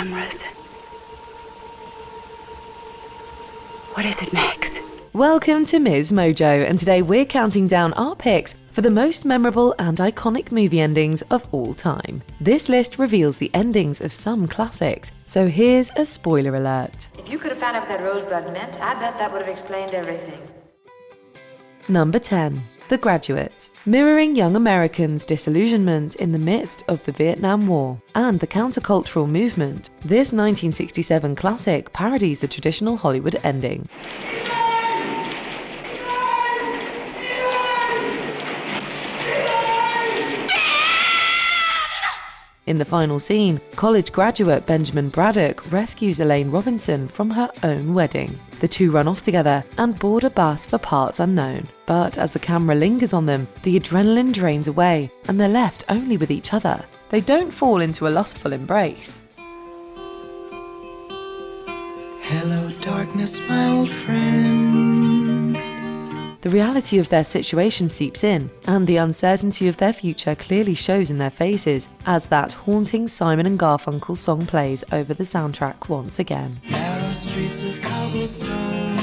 cameras. What is it, Max? Welcome to MsMojo, and today we're counting down our picks for the most memorable and iconic movie endings of all time. This list reveals the endings of some classics, so here's a spoiler alert. If you could have found out what that rosebud meant, I bet that would have explained everything. Number 10. The Graduate. Mirroring young Americans' disillusionment in the midst of the Vietnam War and the countercultural movement, this 1967 classic parodies the traditional Hollywood ending. In the final scene, college graduate Benjamin Braddock rescues Elaine Robinson from her own wedding. The two run off together and board a bus for parts unknown. But as the camera lingers on them, the adrenaline drains away and they're left only with each other. They don't fall into a lustful embrace. Hello, darkness, my old friend. The reality of their situation seeps in, and the uncertainty of their future clearly shows in their faces as that haunting Simon & Garfunkel song plays over the soundtrack once again. Narrow streets of cobblestone,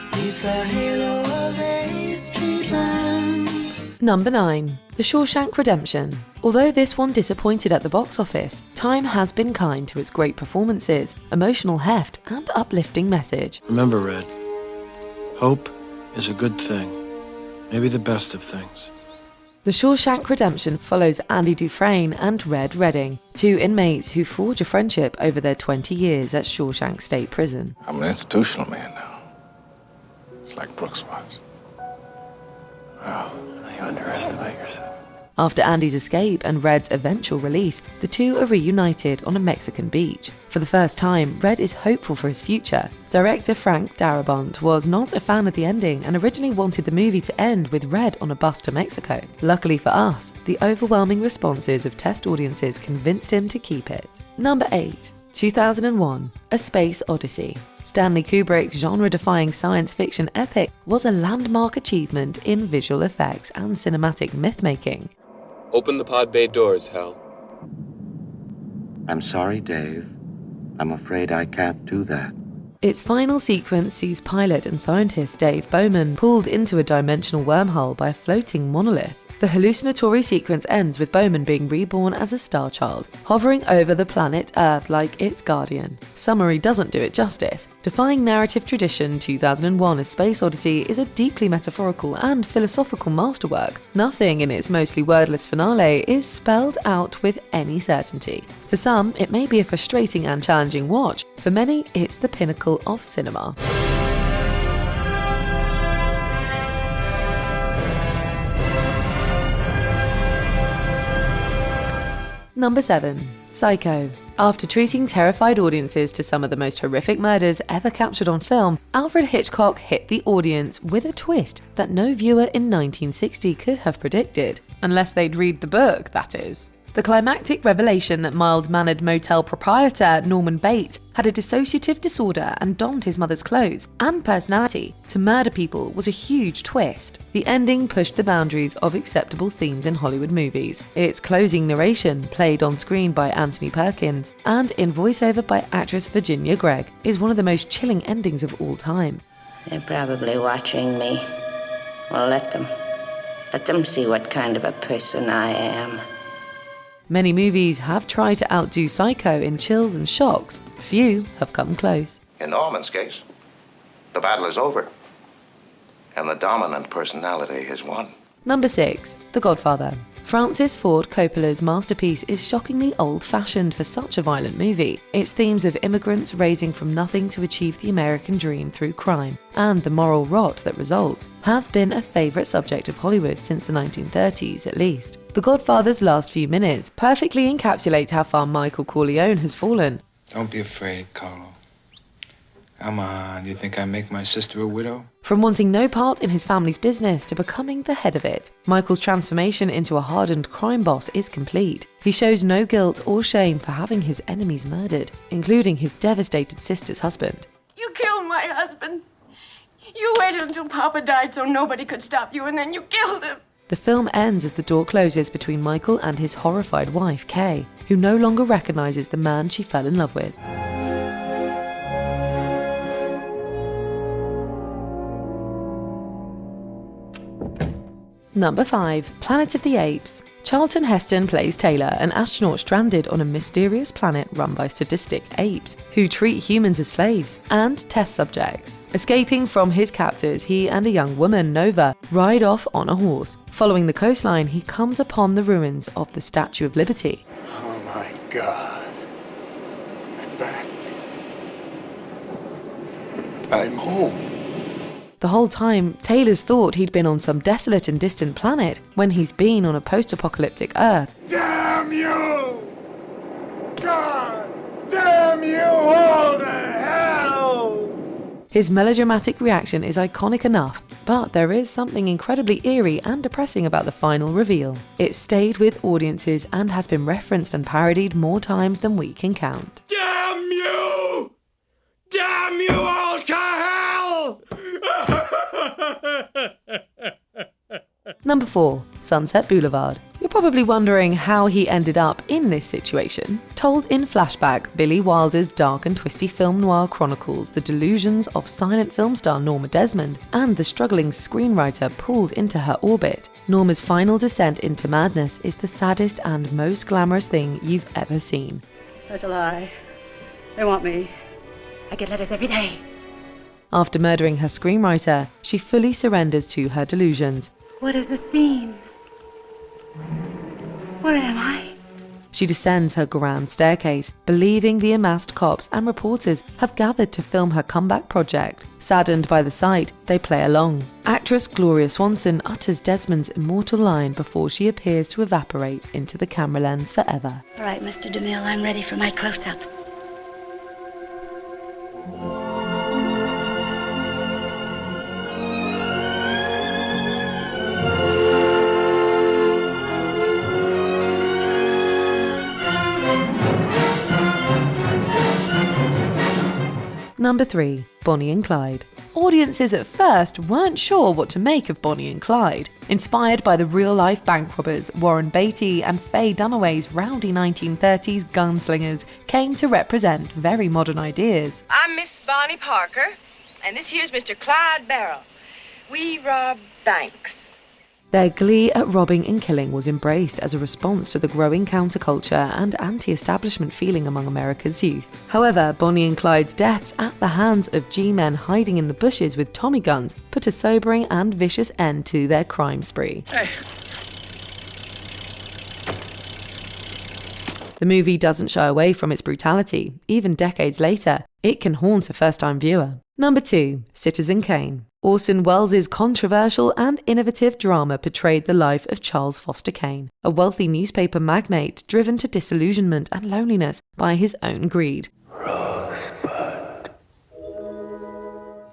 beneath the halo of a street lamp. Number 9. The Shawshank Redemption. Although this one disappointed at the box office, time has been kind to its great performances, emotional heft, and uplifting message. Remember, Red, hope is a good thing, maybe the best of things. The Shawshank Redemption follows Andy Dufresne and Red Redding, two inmates who forge a friendship over their 20 years at Shawshank State Prison. I'm an institutional man now. It's like Brooks was. Oh, you underestimate yourself. After Andy's escape and Red's eventual release, the two are reunited on a Mexican beach. For the first time, Red is hopeful for his future. Director Frank Darabont was not a fan of the ending and originally wanted the movie to end with Red on a bus to Mexico. Luckily for us, the overwhelming responses of test audiences convinced him to keep it. Number 8. 2001, A Space Odyssey. Stanley Kubrick's genre-defying science fiction epic was a landmark achievement in visual effects and cinematic myth-making. Open the pod bay doors, Hal. I'm sorry, Dave. I'm afraid I can't do that. Its final sequence sees pilot and scientist Dave Bowman pulled into a dimensional wormhole by a floating monolith. The hallucinatory sequence ends with Bowman being reborn as a star child, hovering over the planet Earth like its guardian. Summary doesn't do it justice. Defying narrative tradition, 2001 A Space Odyssey is a deeply metaphorical and philosophical masterwork. Nothing in its mostly wordless finale is spelled out with any certainty. For some, it may be a frustrating and challenging watch. For many, it's the pinnacle of cinema. Number 7. Psycho. After treating terrified audiences to some of the most horrific murders ever captured on film, Alfred Hitchcock hit the audience with a twist that no viewer in 1960 could have predicted. Unless they'd read the book, that is. The climactic revelation that mild-mannered motel proprietor Norman Bates had a dissociative disorder and donned his mother's clothes and personality to murder people was a huge twist. The ending pushed the boundaries of acceptable themes in Hollywood movies. Its closing narration, played on screen by Anthony Perkins and in voiceover by actress Virginia Gregg, is one of the most chilling endings of all time. They're probably watching me. Well, let them. Let them see what kind of a person I am. Many movies have tried to outdo Psycho in chills and shocks. Few have come close. In Norman's case, the battle is over, and the dominant personality has won. Number 6. The Godfather. Francis Ford Coppola's masterpiece is shockingly old-fashioned for such a violent movie. Its themes of immigrants raising from nothing to achieve the American dream through crime, and the moral rot that results, have been a favourite subject of Hollywood since the 1930s at least. The Godfather's last few minutes perfectly encapsulate how far Michael Corleone has fallen. Don't be afraid, Carlo. Come on, you think I make my sister a widow? From wanting no part in his family's business to becoming the head of it, Michael's transformation into a hardened crime boss is complete. He shows no guilt or shame for having his enemies murdered, including his devastated sister's husband. You killed my husband. You waited until Papa died so nobody could stop you, and then you killed him. The film ends as the door closes between Michael and his horrified wife, Kay. who no longer recognizes the man she fell in love with. Number 5. Planet of the Apes. Charlton Heston plays Taylor, an astronaut stranded on a mysterious planet run by sadistic apes, who treat humans as slaves and test subjects. Escaping from his captors, he and a young woman, Nova, ride off on a horse. Following the coastline, he comes upon the ruins of the Statue of Liberty. Oh my God. I'm back. I'm home. The whole time, Taylor's thought he'd been on some desolate and distant planet when he's been on a post-apocalyptic Earth. Damn you! God damn you all to hell! His melodramatic reaction is iconic enough, but there is something incredibly eerie and depressing about the final reveal. It stayed with audiences and has been referenced and parodied more times than we can count. Damn you! Damn you all to hell! Number 4. Sunset Boulevard. You're probably wondering how he ended up in this situation. Told in flashback, Billy Wilder's dark and twisty film noir chronicles the delusions of silent film star Norma Desmond and the struggling screenwriter pulled into her orbit. Norma's final descent into madness is the saddest and most glamorous thing you've ever seen. That's a lie. They want me. I get letters every day. After murdering her screenwriter, she fully surrenders to her delusions. What is the scene? Where am I? She descends her grand staircase, believing the amassed cops and reporters have gathered to film her comeback project. Saddened by the sight, they play along. Actress Gloria Swanson utters Desmond's immortal line before she appears to evaporate into the camera lens forever. All right, Mr. DeMille, I'm ready for my close-up. Number 3. Bonnie and Clyde. Audiences at first weren't sure what to make of Bonnie and Clyde. Inspired by the real-life bank robbers, Warren Beatty and Faye Dunaway's rowdy 1930s gunslingers came to represent very modern ideas. I'm Miss Bonnie Parker, and this here's Mr. Clyde Barrow. We rob banks. Their glee at robbing and killing was embraced as a response to the growing counterculture and anti-establishment feeling among America's youth. However, Bonnie and Clyde's deaths at the hands of G-men hiding in the bushes with Tommy guns put a sobering and vicious end to their crime spree. Hey. The movie doesn't shy away from its brutality. Even decades later, it can haunt a first-time viewer. Number 2. Citizen Kane. Orson Welles' controversial and innovative drama portrayed the life of Charles Foster Kane, a wealthy newspaper magnate driven to disillusionment and loneliness by his own greed.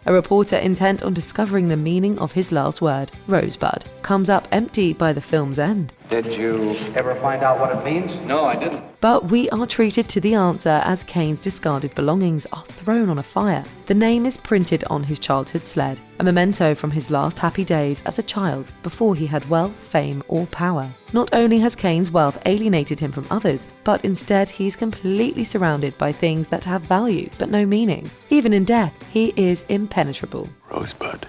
A reporter intent on discovering the meaning of his last word, Rosebud, comes up empty by the film's end. Did you ever find out what it means? No, I didn't. But we are treated to the answer as Kane's discarded belongings are thrown on a fire. The name is printed on his childhood sled, a memento from his last happy days as a child before he had wealth, fame, or power. Not only has Kane's wealth alienated him from others, but instead he's completely surrounded by things that have value but no meaning. Even in death, he is impenetrable. Rosebud.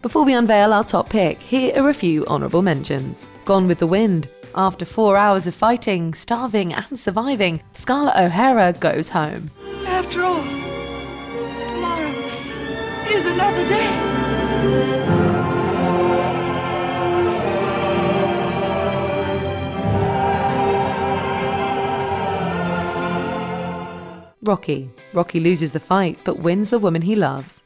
Before we unveil our top pick, here are a few honourable mentions. Gone with the Wind. After 4 hours of fighting, starving and surviving, Scarlett O'Hara goes home. After all, tomorrow is another day. Rocky. Rocky loses the fight but wins the woman he loves.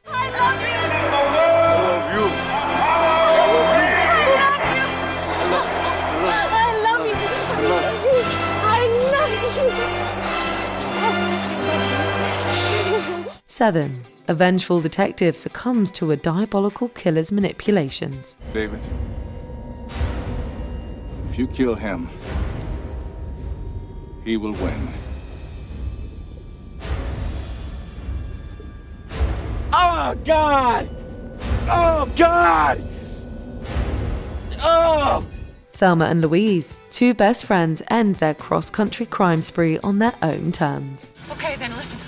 Seven. A vengeful detective succumbs to a diabolical killer's manipulations. David, if you kill him, he will win. Oh, God! Oh, God! Oh! Thelma and Louise, two best friends, end their cross-country crime spree on their own terms. Okay, then listen.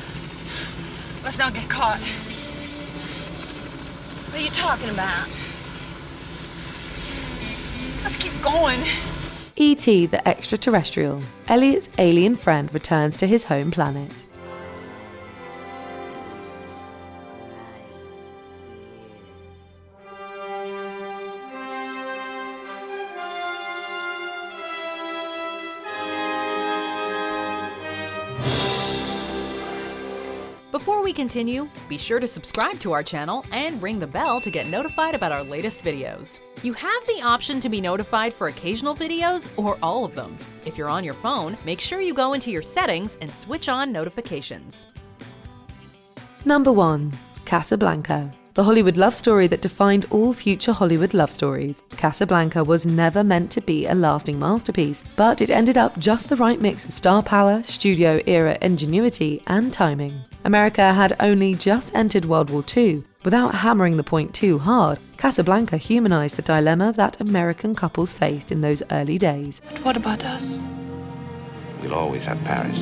Let's not get caught. What are you talking about? Let's keep going. E.T. the Extraterrestrial, Elliot's alien friend, returns to his home planet. Before we continue, be sure to subscribe to our channel and ring the bell to get notified about our latest videos. You have the option to be notified for occasional videos or all of them. If you're on your phone, make sure you go into your settings and switch on notifications. Number 1. Casablanca. The Hollywood love story that defined all future Hollywood love stories. Casablanca was never meant to be a lasting masterpiece, but it ended up just the right mix of star power, studio-era ingenuity, and timing. America had only just entered World War II. Without hammering the point too hard, Casablanca humanized the dilemma that American couples faced in those early days. What about us? We'll always have Paris.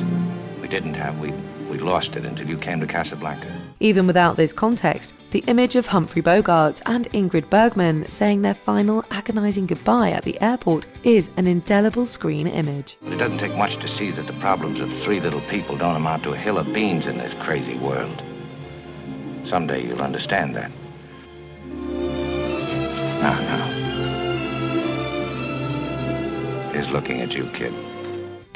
We didn't have, we lost it until you came to Casablanca. Even without this context, the image of Humphrey Bogart and Ingrid Bergman saying their final agonizing goodbye at the airport is an indelible screen image. But it doesn't take much to see that the problems of three little people don't amount to a hill of beans in this crazy world. Someday you'll understand that. Now. Here's looking at you, kid.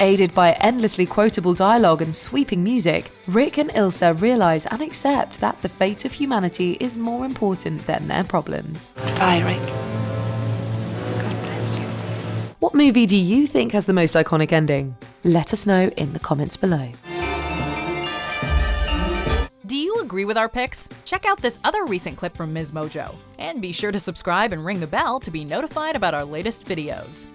Aided by endlessly quotable dialogue and sweeping music, Rick and Ilsa realize and accept that the fate of humanity is more important than their problems. Bye, Rick. God bless you. What movie do you think has the most iconic ending? Let us know in the comments below. Do you agree with our picks? Check out this other recent clip from MsMojo. And be sure to subscribe and ring the bell to be notified about our latest videos.